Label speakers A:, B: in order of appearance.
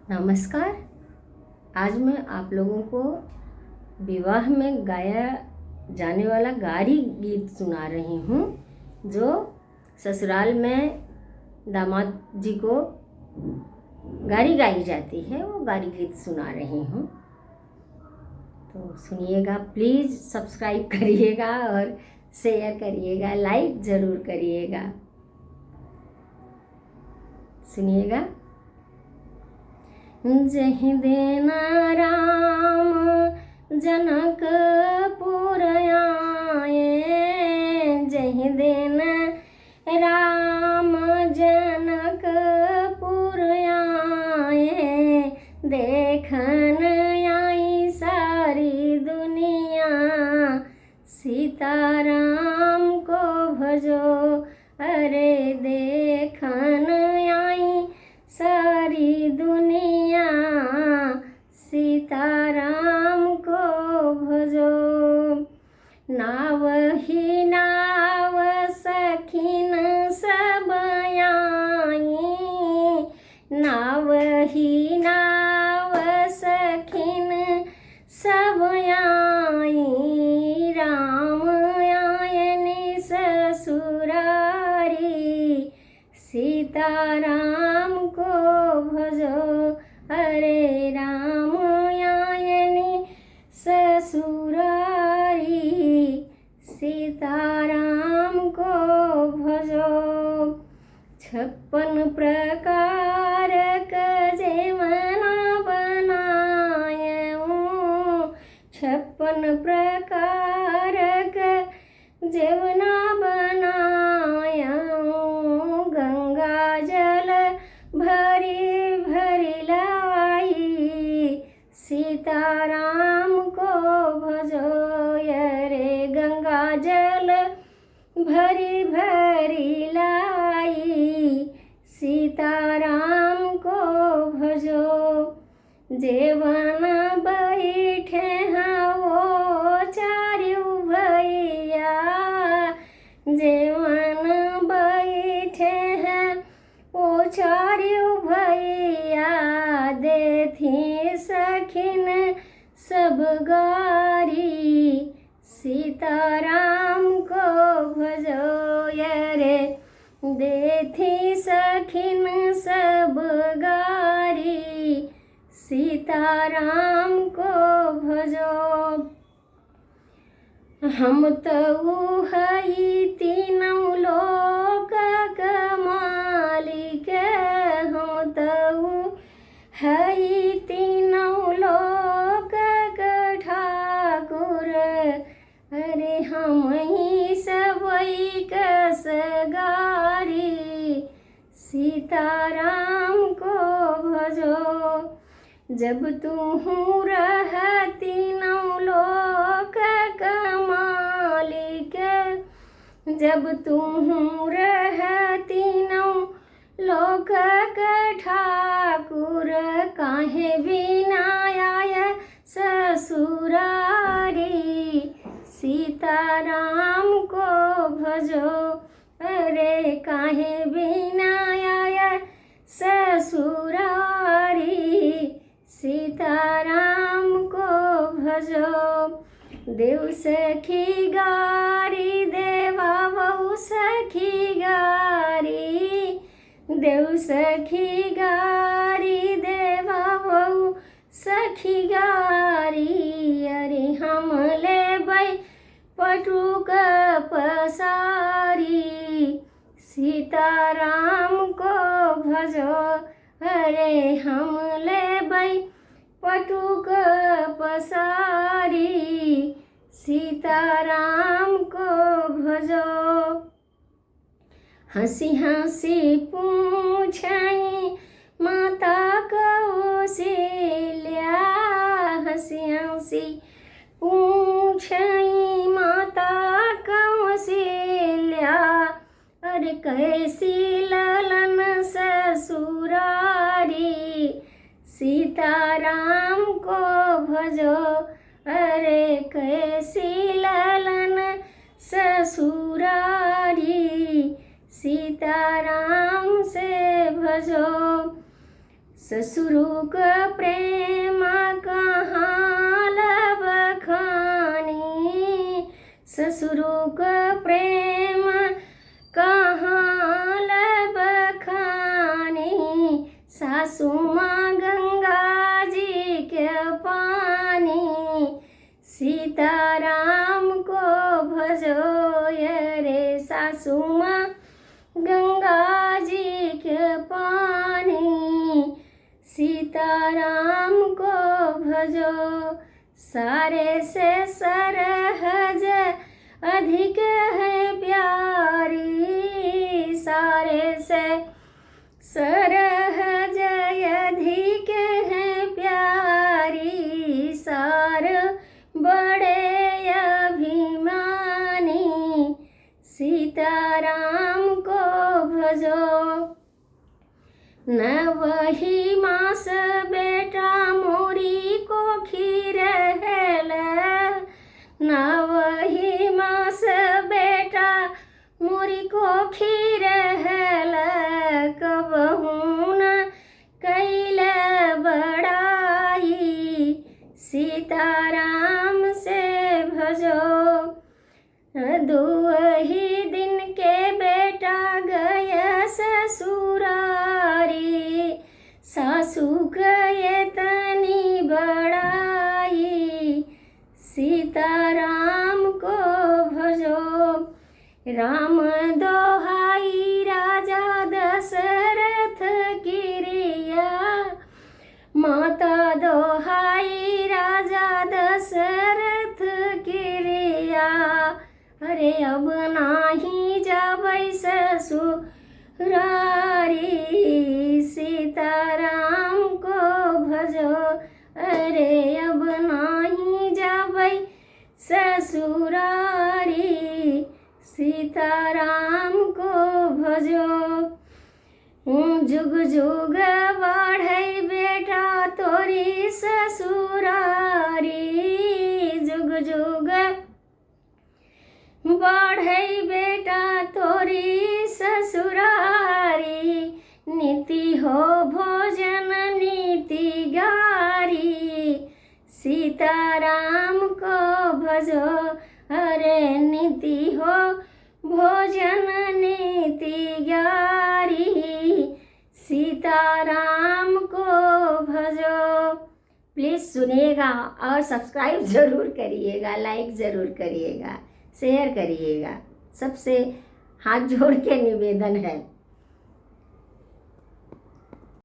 A: नमस्कार। आज मैं आप लोगों को विवाह में गाया जाने वाला गारी गीत सुना रही हूँ, जो ससुराल में दामाद जी को गारी गाई जाती है। वो गारी गीत सुना रही हूँ, तो सुनिएगा। प्लीज़ सब्सक्राइब करिएगा और शेयर करिएगा, लाइक ज़रूर करिएगा। सुनिएगा। जहि दिन राम जनकपुर आए, जहि दिन राम जनकपुर आए, देखन आई सारी दुनिया, सीताराम को भजो। अरे देखन आई सारी दुनिया, सीताराम को भजो। नाव ही नाव सखिन सब आई, नाव ही नाव सखिन सब आई, राम आयनि ससुरारी, सीताराम को भजो। अरे राम आयनि ससुरारी, सीताराम को भजो। 56 प्रकार का जेवना बनायऊं, 56 प्रकार का जेवना बनायऊं, गंगा जल भरी भरी लाई, सीताराम को भजो। अरे गंगा जल भरी भरी लाई, सीताराम को भजो। जेवन बैठे हैं वो चारू भैया, जेवन बैठे हैं वो चारू भैया, देथी सखिन सब गारी, सीताराम को भजो। अरे देथी सखिन सब गारी, सीताराम को भजो। हम तो हई तीनों लोक का मालिक, हम तो हई तीनों लोक का ठाकुर, अरे हम ही सबई का सगारी, सीताराम को भजो। जब तू रह तीनों लोक का मालिक, जब तू रह तीनों लोक का ठाकुर, काहे बिना आया ससुरारी, सीताराम को भजो। अरे काहे बिना आया ससुरारी, सीताराम को भजो। देव सखी गारी देवा बहु सखी गारी, देव सखी गारी देवा बहु सखी गारी, अरे हम लेबै पटुक पसारी, सीताराम को भजो। अरे हम लेबै पटुक पसारी, सीताराम को भजो। हंसी हंसी पूछई माता कौशल्या, हंसी हंसी पूछई माता कौशल्या, अरे कैसी ललन ससुरारी, सीताराम को भजो। अरे कैसी ललन ससुरारी, सीताराम से भजो। ससुरु का प्रेम कहाँ लब खानी, ससुरु का प्रेम कहाँ लब खानी, सासू माँ गंगा जी के पानी, सीताराम को भजो ये रे सासू माँ गंगा जी के पानी, सीताराम को भजो। सारे से सरहज अधिक है प्यारी, सारे से सरहज अधिक है प्यारी, सार बड़े अभिमानी, सीताराम को भजो। न वही मास बेटा मोरी को खीर हेल, न वही मास बेटा मोरी को खीर हेल, कबहू न कैल बड़ाई, सीताराम से भजो। दुही दिन के बेटा गया ससुरारी, सासू गए तनी बड़ाई, सीताराम को भजो। राम दोहाई राजा दशरथ गिरिया, माता दोहाई राजा दशरथ गिरिया, अरे अब नाही जाबै ससुरारी, सीताराम को भजो। अरे अब नाही जाबै ससुरारी, सीताराम को भजो। जुग जुग बढ़ै बेटा तोरी ससुरारी, जुग जुग बढ़ै बेटा तोरी ससुरारी, नीति हो भोजन नीति गारी, सीताराम को भजो। अरे नीति हो भोजन नीति गारी, सीताराम को भजो। प्लीज़ सुनिएगा और सब्सक्राइब ज़रूर करिएगा, लाइक ज़रूर करिएगा, शेयर करिएगा। सबसे हाथ जोड़ के निवेदन है।